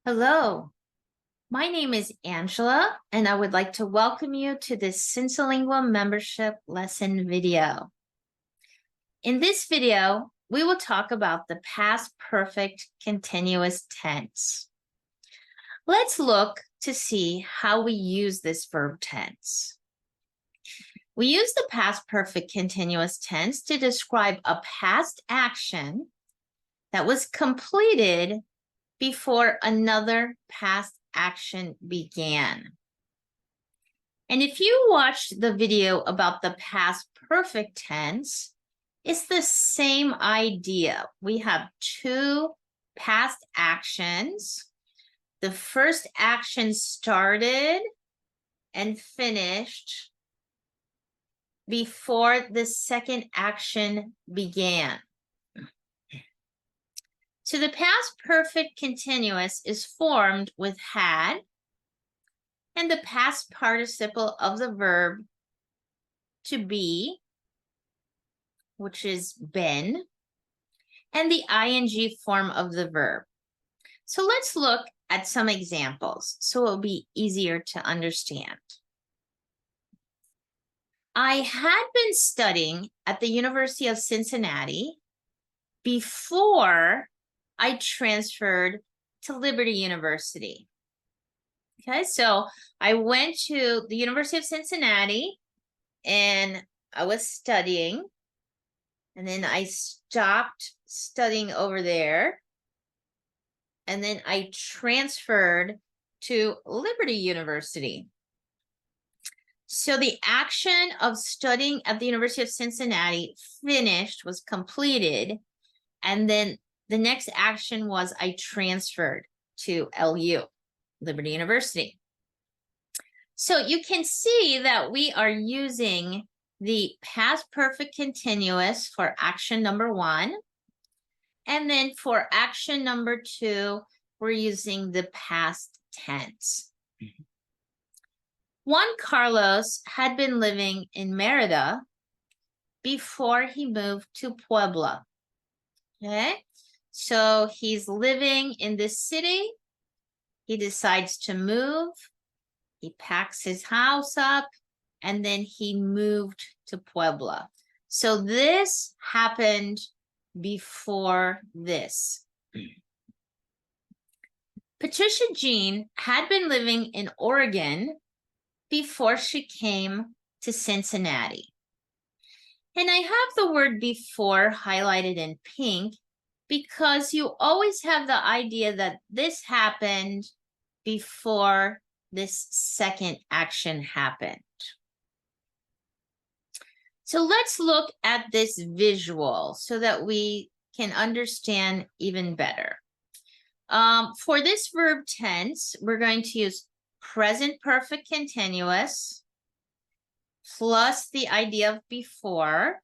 Hello, my name is Angela, and I would like to welcome you to this Cincilingua membership lesson video. In this video, we will talk about the past perfect continuous tense. Let's look to see how we use this verb tense. We use the past perfect continuous tense to describe a past action that was completed before another past action began. And if you watched the video about the past perfect tense, it's the same idea. We have two past actions. The first action started and finished before the second action began. So the past perfect continuous is formed with had and the past participle of the verb to be, which is been, and the ing form of the verb. So let's look at some examples so it'll be easier to understand. I had been studying at the University of Cincinnati before I transferred to Liberty University. Okay, so I went to the University of Cincinnati and I was studying, and then I stopped studying over there, and then I transferred to Liberty University. So the action of studying at the University of Cincinnati finished, was completed, and then the next action was I transferred to LU, Liberty University. So you can see that we are using the past perfect continuous for action number one. And then for action number two, we're using the past tense. Juan Carlos had been living in Merida before he moved to Puebla. Okay, so he's living in this city. He decides to move. He packs his house up, and then he moved to Puebla. So this happened before this. Patricia Jean had been living in Oregon before she came to Cincinnati. And I have the word before highlighted in pink because you always have the idea that this happened before this second action happened. So let's look at this visual so that we can understand even better. For this verb tense, we're going to use present perfect continuous plus the idea of before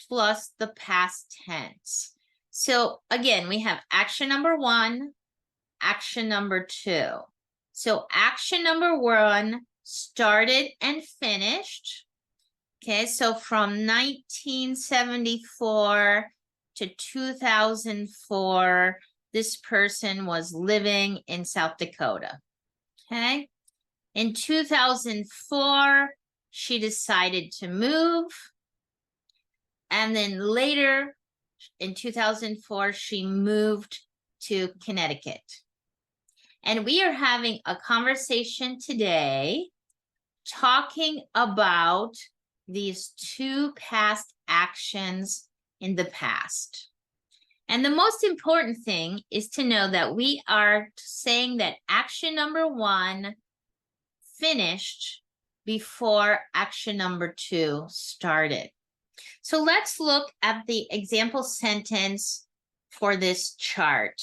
plus the past tense. So again, we have action number one, action number two. So action number one started and finished. Okay, so from 1974 to 2004, this person was living in South Dakota. Okay, in 2004, she decided to move. And then later in 2004, she moved to Connecticut. And we are having a conversation today talking about these two past actions in the past. And the most important thing is to know that we are saying that action number one finished before action number two started. So let's look at the example sentence for this chart.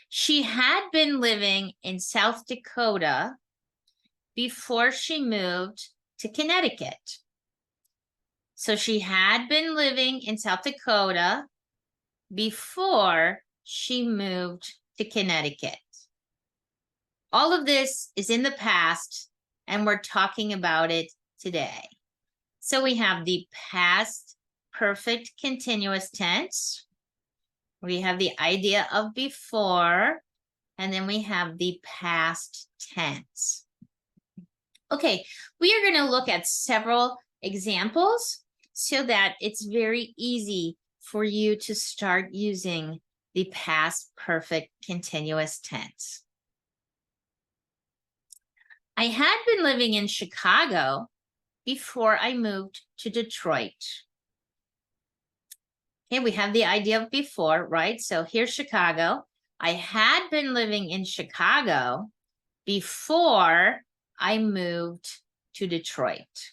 She had been living in South Dakota before she moved to Connecticut. So she had been living in South Dakota before she moved to Connecticut. All of this is in the past, and we're talking about it today. So we have the past perfect continuous tense. We have the idea of before, and then we have the past tense. Okay, we are going to look at several examples so that it's very easy for you to start using the past perfect continuous tense. I had been living in Chicago before I moved to Detroit. Okay, we have the idea of before, right? So here's Chicago. I had been living in Chicago before I moved to Detroit.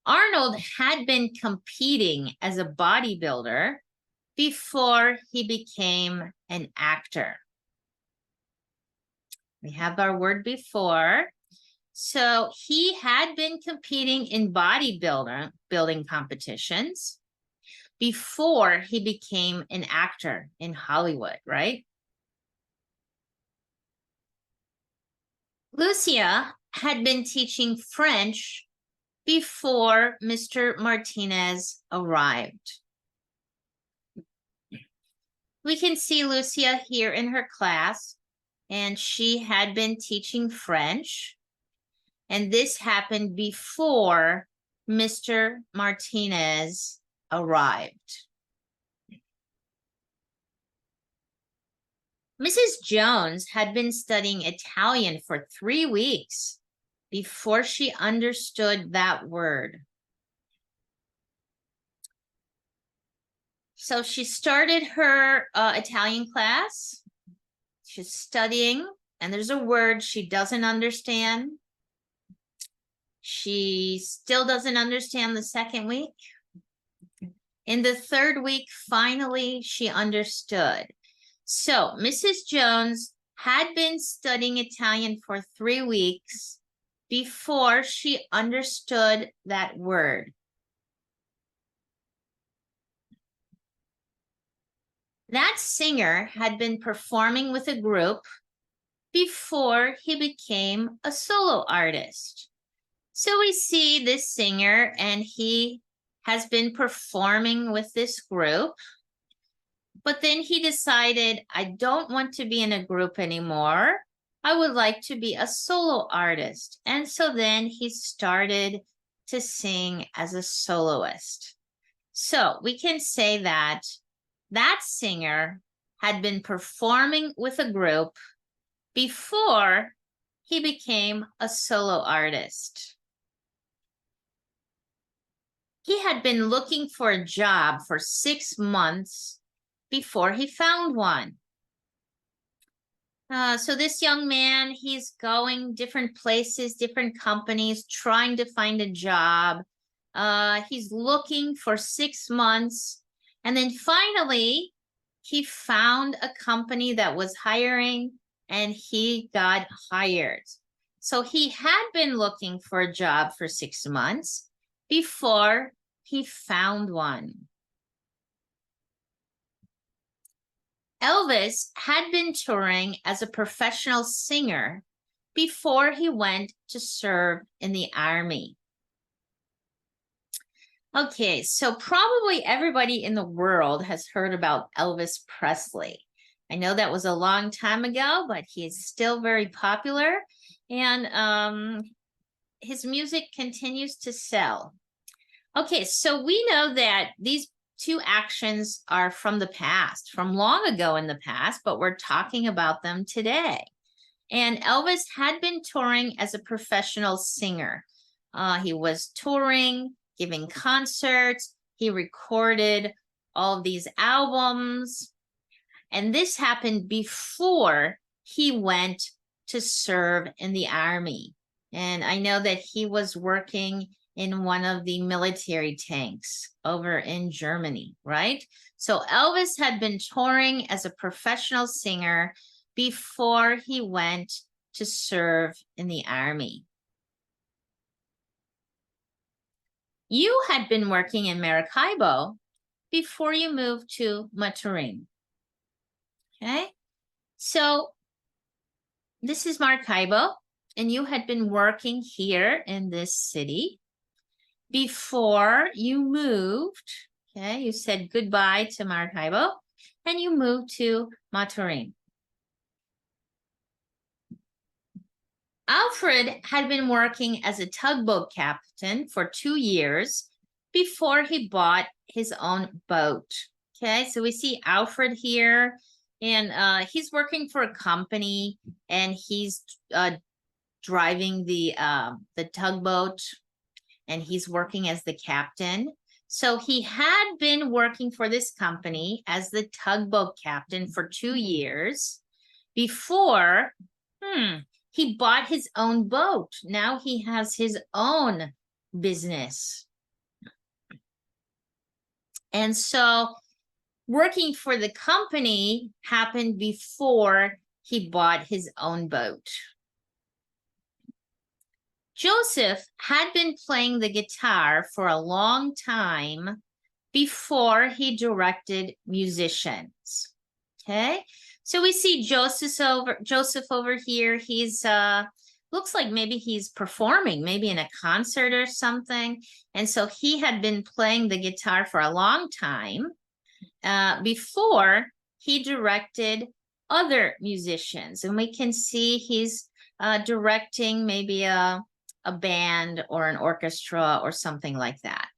Arnold had been competing as a bodybuilder before he became an actor. We have our word before. So he had been competing in bodybuilding competitions before he became an actor in Hollywood, right? Lucia had been teaching French before Mr. Martinez arrived. We can see Lucia here in her class, and she had been teaching French, and this happened before Mr. Martinez arrived. Mrs. Jones had been studying Italian for 3 weeks before she understood that word. So she started her Italian class. She's studying, and there's a word she doesn't understand. She still doesn't understand the second week. In the third week, finally, she understood. So Mrs. Jones had been studying Italian for 3 weeks before she understood that word. That singer had been performing with a group before he became a solo artist. So we see this singer, and he has been performing with this group, but then he decided, I don't want to be in a group anymore. I would like to be a solo artist. And so then he started to sing as a soloist. So we can say that that singer had been performing with a group before he became a solo artist. He had been looking for a job for 6 months before he found one. So this young man, he's going different places, different companies, trying to find a job. He's looking for 6 months. And then finally, he found a company that was hiring, and he got hired. So he had been looking for a job for 6 months before he found one. Elvis had been touring as a professional singer before he went to serve in the army. Okay, so probably everybody in the world has heard about Elvis Presley. I know that was a long time ago, but he is still very popular, and his music continues to sell. Okay, so we know that these 2 actions are from the past, from long ago in the past, but we're talking about them today. And Elvis had been touring as a professional singer. He was touring, giving concerts. He recorded all of these albums. And this happened before he went to serve in the army. And I know that he was working in one of the military tanks over in Germany, right? So Elvis had been touring as a professional singer before he went to serve in the army. You had been working in Maracaibo before you moved to Maturin. Okay, so this is Maracaibo, and you had been working here in this city before you moved. Okay, you said goodbye to Maracaibo, and you moved to Maturin. Alfred had been working as a tugboat captain for 2 years before he bought his own boat. Okay, so we see Alfred here, and he's working for a company, and he's driving the tugboat, and he's working as the captain. So he had been working for this company as the tugboat captain for 2 years before he bought his own boat. Now he has his own business. And so working for the company happened before he bought his own boat. Joseph had been playing the guitar for a long time before he directed musicians. Okay, so we see Joseph over here. He's looks like maybe he's performing, maybe in a concert or something. And so he had been playing the guitar for a long time before he directed other musicians. And we can see he's directing maybe a band or an orchestra or something like that.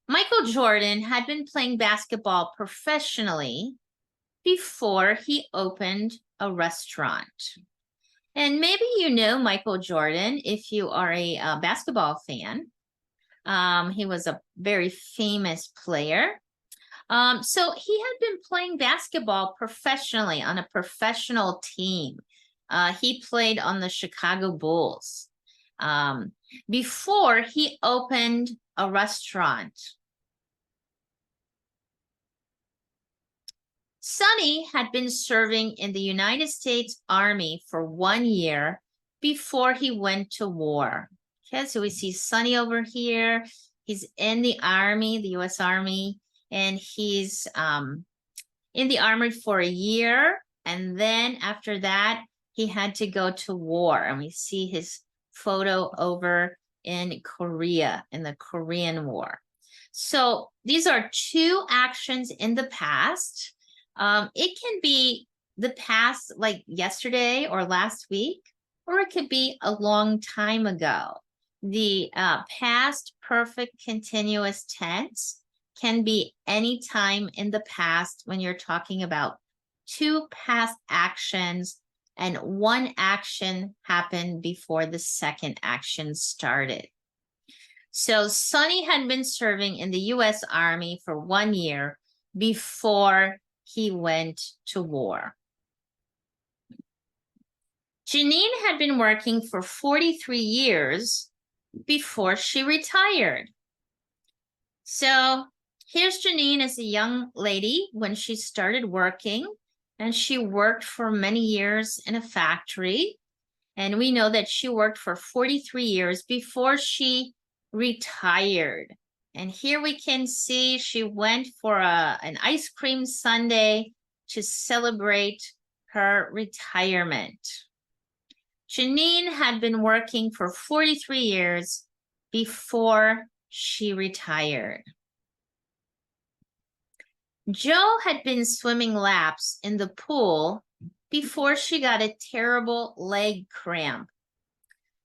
Michael Jordan had been playing basketball professionally before he opened a restaurant. And maybe you know Michael Jordan if you are a basketball fan. He was a very famous player. So he had been playing basketball professionally on a professional team. He played on the Chicago Bulls before he opened a restaurant. Sonny had been serving in the United States Army for 1 year before he went to war. Okay, so we see Sonny over here. He's in the Army, the U.S. Army, and he's in the Army for a year. And then after that, he had to go to war. And we see his photo over in Korea, in the Korean War. So these are 2 actions in the past. It can be the past, like yesterday or last week, or it could be a long time ago. The past perfect continuous tense can be any time in the past when you're talking about 2 past actions and 1 action happened before the second action started. So Sonny had been serving in the U.S. Army for 1 year before he went to war. Janine had been working for 43 years before she retired. So here's Janine as a young lady when she started working, and she worked for many years in a factory. And we know that she worked for 43 years before she retired. And here we can see she went for an ice cream sundae to celebrate her retirement. Janine had been working for 43 years before she retired. Jo had been swimming laps in the pool before she got a terrible leg cramp.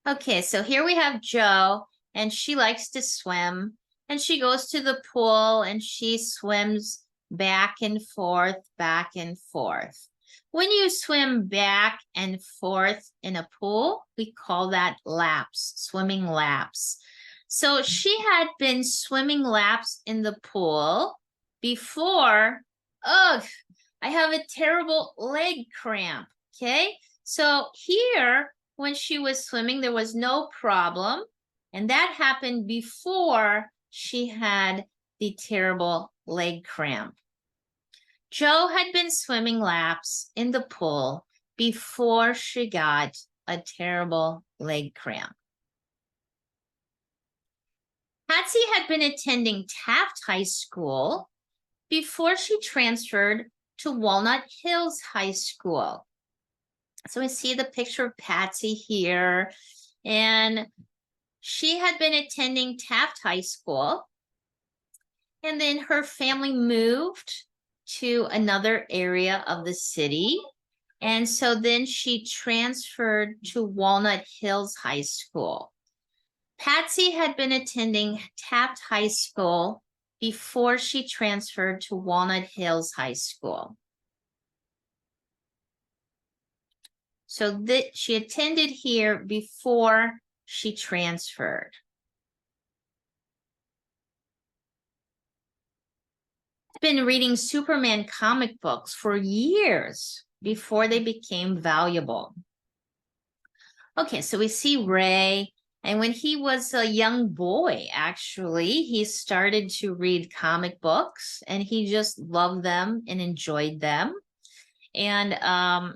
Okay, so here we have Jo, and she likes to swim, and she goes to the pool and she swims back and forth, back and forth. When you swim back and forth in a pool, we call that laps, swimming laps. So she had been swimming laps in the pool before, I have a terrible leg cramp, okay? So here, when she was swimming, there was no problem, and that happened before she had the terrible leg cramp. Jo had been swimming laps in the pool before she got a terrible leg cramp. Patsy had been attending Taft High School before she transferred to Walnut Hills High School. So we see the picture of Patsy here, and she had been attending Taft High School. And then her family moved to another area of the city. And so then she transferred to Walnut Hills High School. Patsy had been attending Taft High School before she transferred to Walnut Hills High School. So that she attended here before she transferred. Been reading Superman comic books for years before they became valuable. Okay, so we see Ray, and when he was a young boy, actually, he started to read comic books, and he just loved them and enjoyed them. And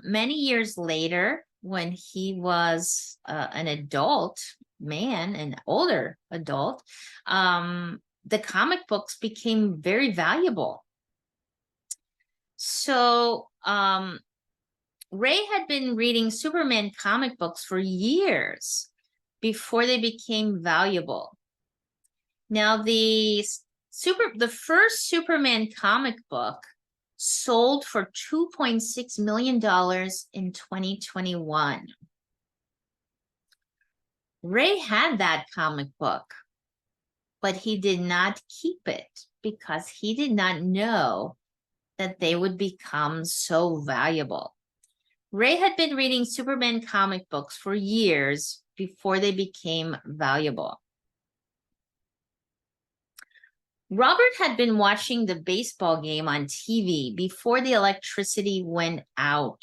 many years later, when he was an adult man, an older adult, the comic books became very valuable. So Ray had been reading Superman comic books for years before they became valuable. Now, the first Superman comic book sold for $2.6 million in 2021. Ray had that comic book, but he did not keep it because he did not know that they would become so valuable. Ray had been reading Superman comic books for years before they became valuable. Robert had been watching the baseball game on TV before the electricity went out.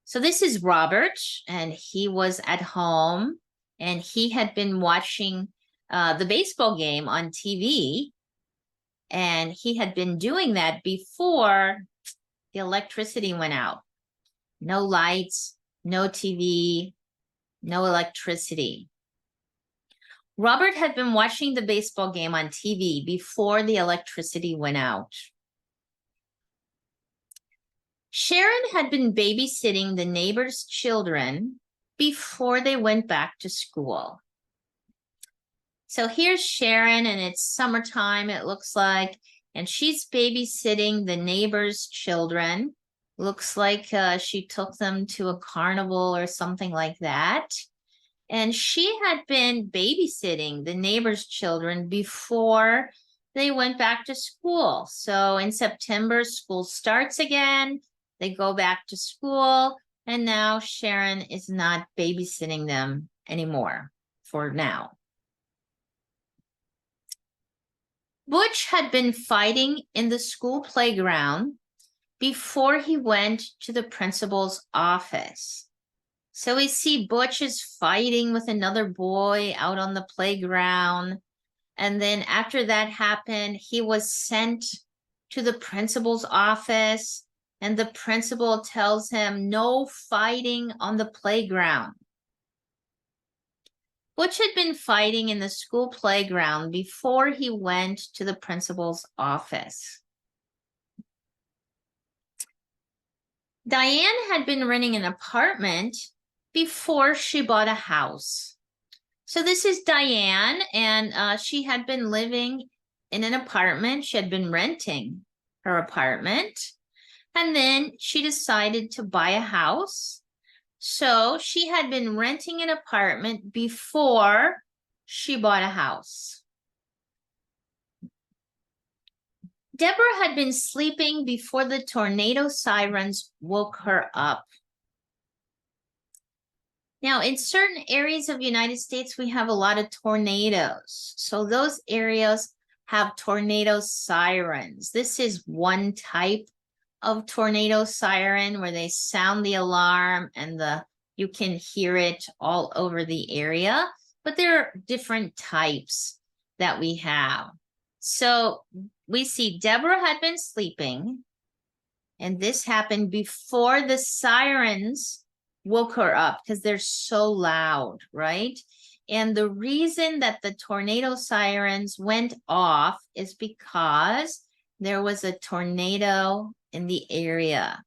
So this is Robert, and he was at home, and he had been watching the baseball game on TV, and he had been doing that before the electricity went out. No lights, no TV, no electricity. Robert had been watching the baseball game on TV before the electricity went out. Sharon had been babysitting the neighbor's children before they went back to school. So here's Sharon, and it's summertime, it looks like, and she's babysitting the neighbor's children. Looks like she took them to a carnival or something like that. And she had been babysitting the neighbor's children before they went back to school. So in September, school starts again. They go back to school. And now Sharon is not babysitting them anymore for now. Butch had been fighting in the school playground before he went to the principal's office. So we see Butch is fighting with another boy out on the playground. And then after that happened, he was sent to the principal's office, and the principal tells him no fighting on the playground. Butch had been fighting in the school playground before he went to the principal's office. Diane had been renting an apartment before she bought a house. So this is Diane, and she had been living in an apartment. She had been renting her apartment, and then she decided to buy a house. So she had been renting an apartment before she bought a house. Deborah had been sleeping before the tornado sirens woke her up. Now, in certain areas of the United States, we have a lot of tornadoes. So those areas have tornado sirens. This is one type of tornado siren where they sound the alarm and you can hear it all over the area. But there are different types that we have. So we see Deborah had been sleeping, and this happened before the sirens woke her up because they're so loud, right? And the reason that the tornado sirens went off is because there was a tornado in the area.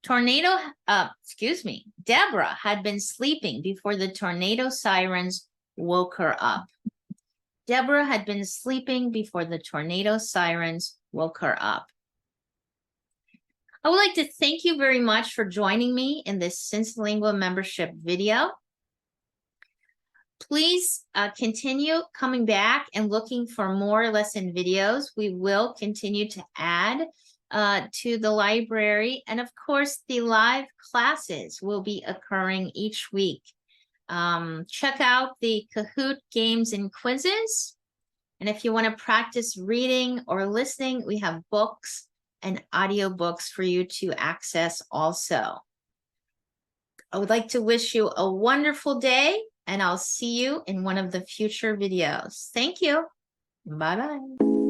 Deborah had been sleeping before the tornado sirens woke her up. Deborah had been sleeping before the tornado sirens woke her up. I would like to thank you very much for joining me in this Cincilingua membership video. Please continue coming back and looking for more lesson videos. We will continue to add to the library. And of course, the live classes will be occurring each week. Check out the Kahoot games and quizzes. And if you want to practice reading or listening, we have books and audiobooks for you to access also. I would like to wish you a wonderful day, and I'll see you in one of the future videos. Thank you. Bye-bye.